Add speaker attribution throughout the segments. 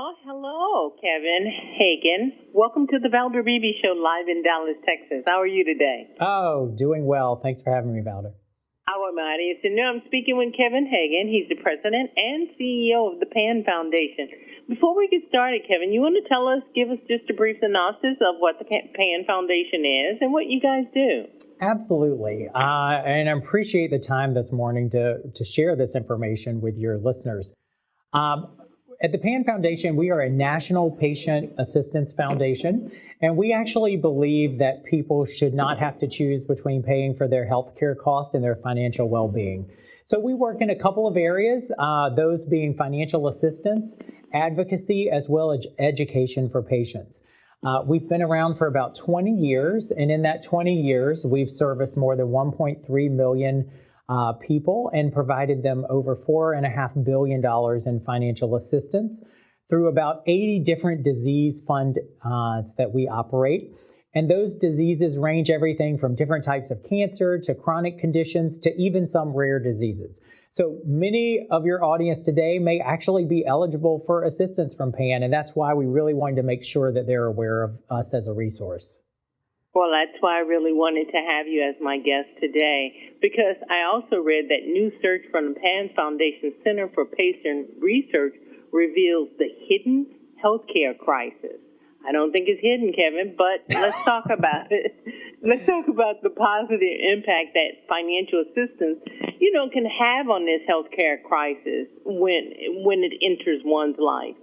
Speaker 1: Well, hello, Kevin Hagan. Welcome to the Valder Beebe Show live in Dallas, Texas. How are you today?
Speaker 2: Oh, doing well. Thanks for having me, Valder.
Speaker 1: Our audience to know I'm speaking with Kevin Hagan. He's the president and CEO of the PAN Foundation. Before we get started, Kevin, you want to give us just a brief synopsis of what the PAN Foundation is and what you guys do?
Speaker 2: Absolutely. And I appreciate the time this morning to share this information with your listeners. At the PAN Foundation, we are a national patient assistance foundation, and we actually believe that people should not have to choose between paying for their healthcare costs and their financial well-being. So we work in a couple of areas, those being financial assistance, advocacy, as well as education for patients. We've been around for about 20 years, and in that 20 years, we've serviced more than 1.3 million people and provided them over $4.5 billion in financial assistance through about 80 different disease funds that we operate. And those diseases range everything from different types of cancer to chronic conditions to even some rare diseases. So many of your audience today may actually be eligible for assistance from PAN, and that's why we really wanted to make sure that they're aware of us as a resource.
Speaker 1: Well, that's why I really wanted to have you as my guest today, because I also read that new search from the PAN Foundation Center for Patient Research reveals the hidden healthcare crisis. I don't think it's hidden, Kevin, but let's talk about it. Let's talk about the positive impact that financial assistance, can have on this healthcare crisis when it enters one's life.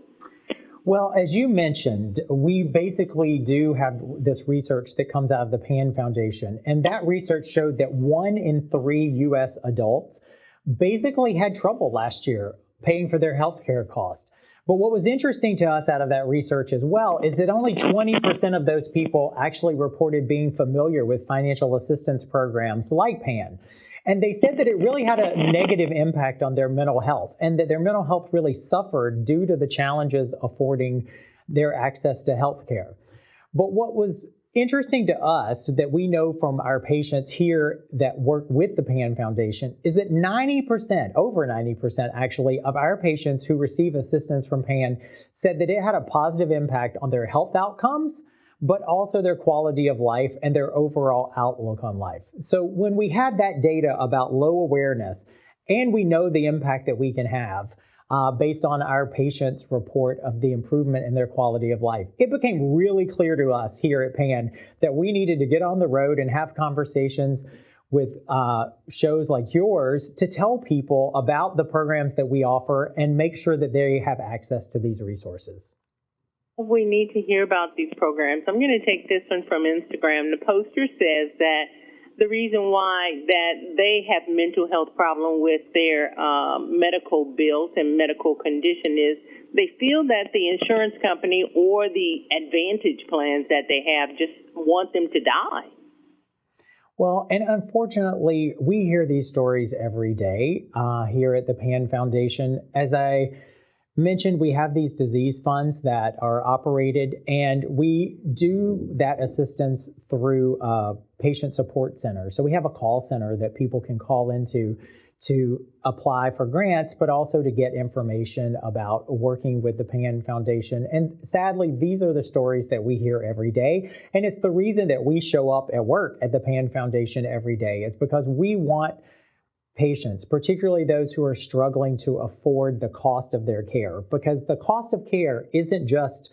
Speaker 2: Well, as you mentioned, we basically do have this research that comes out of the PAN Foundation, and that research showed that 1 in 3 U.S. adults basically had trouble last year paying for their health care costs. But what was interesting to us out of that research as well is that only 20% of those people actually reported being familiar with financial assistance programs like PAN. And they said that it really had a negative impact on their mental health, and that their mental health really suffered due to the challenges affording their access to health care. But what was interesting to us that we know from our patients here that work with the PAN Foundation is that 90%, over 90% actually, of our patients who receive assistance from PAN said that it had a positive impact on their health outcomes, but also their quality of life and their overall outlook on life. So when we had that data about low awareness, and we know the impact that we can have based on our patients' report of the improvement in their quality of life, it became really clear to us here at PAN that we needed to get on the road and have conversations with shows like yours to tell people about the programs that we offer and make sure that they have access to these resources.
Speaker 1: We need to hear about these programs. I'm going to take this one from Instagram. The poster says that the reason why that they have mental health problem with their medical bills and medical condition is they feel that the insurance company or the advantage plans that they have just want them to die.
Speaker 2: Well, and unfortunately, we hear these stories every day here at the PAN Foundation. As I mentioned, we have these disease funds that are operated, and we do that assistance through patient support centers. So we have a call center that people can call into to apply for grants, but also to get information about working with the PAN Foundation. And sadly, these are the stories that we hear every day. And it's the reason that we show up at work at the PAN Foundation every day. It's because we want patients, particularly those who are struggling to afford the cost of their care, because the cost of care isn't just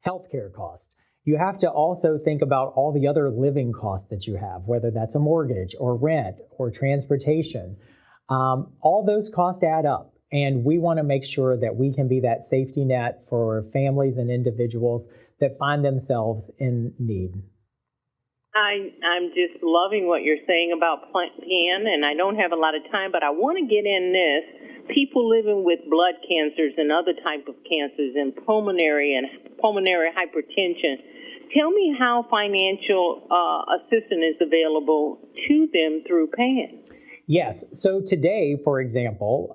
Speaker 2: healthcare cost. You have to also think about all the other living costs that you have, whether that's a mortgage or rent or transportation. All those costs add up, and we want to make sure that we can be that safety net for families and individuals that find themselves in need.
Speaker 1: I'm just loving what you're saying about PAN, and I don't have a lot of time, but I want to get in this. People living with blood cancers and other type of cancers and pulmonary hypertension. Tell me how financial assistance is available to them through PAN.
Speaker 2: Yes. So today, for example,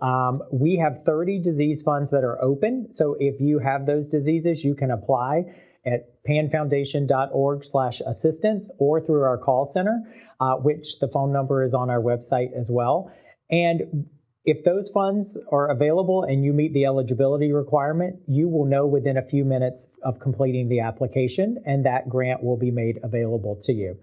Speaker 2: we have 30 disease funds that are open. So if you have those diseases, you can apply at panfoundation.org/assistance or through our call center, which the phone number is on our website as well. And If those funds are available and you meet the eligibility requirement, you will know within a few minutes of completing the application, and that grant will be made available to you.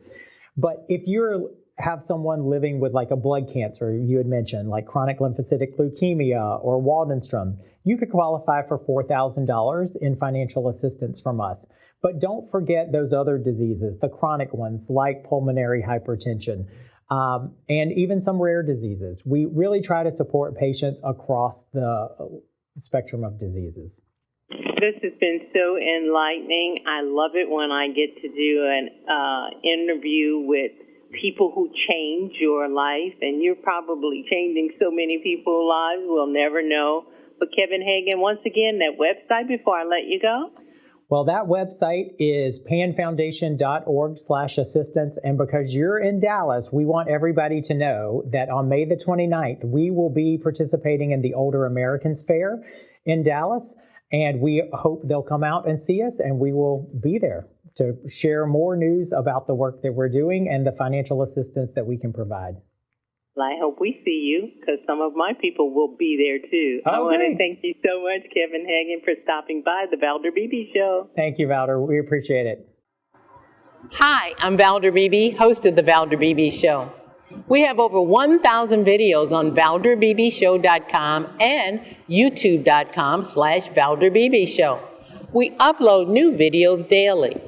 Speaker 2: But if you have someone living with like a blood cancer, you had mentioned, like chronic lymphocytic leukemia or Waldenstrom, you could qualify for $4,000 in financial assistance from us. But don't forget those other diseases, the chronic ones like pulmonary hypertension, and even some rare diseases. We really try to support patients across the spectrum of diseases.
Speaker 1: This has been so enlightening. I love it when I get to do an interview with people who change your life, and you're probably changing so many people's lives, we'll never know. But Kevin Hagan, once again, that website before I let you go?
Speaker 2: Well, that website is panfoundation.org/assistance. And because you're in Dallas, we want everybody to know that on May the 29th, we will be participating in the Older Americans Fair in Dallas. And we hope they'll come out and see us, and we will be there to share more news about the work that we're doing and the financial assistance that we can provide.
Speaker 1: Well, I hope we see you, because some of my people will be there too.
Speaker 2: Okay.
Speaker 1: I want to thank you so much, Kevin Hagan, for stopping by the Valder Beebe Show.
Speaker 2: Thank you, Valder. We appreciate it.
Speaker 3: Hi, I'm Valder Beebe, host of the Valder Beebe Show. We have over 1,000 videos on ValderBeebeShow.com and YouTube.com/Valder Beebe Show. We upload new videos daily.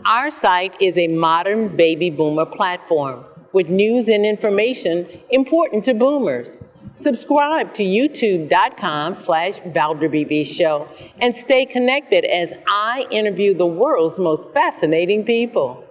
Speaker 3: Our site is a modern baby boomer platform with news and information important to boomers. Subscribe to YouTube.com/Valder Beebe Show and stay connected as I interview the world's most fascinating people.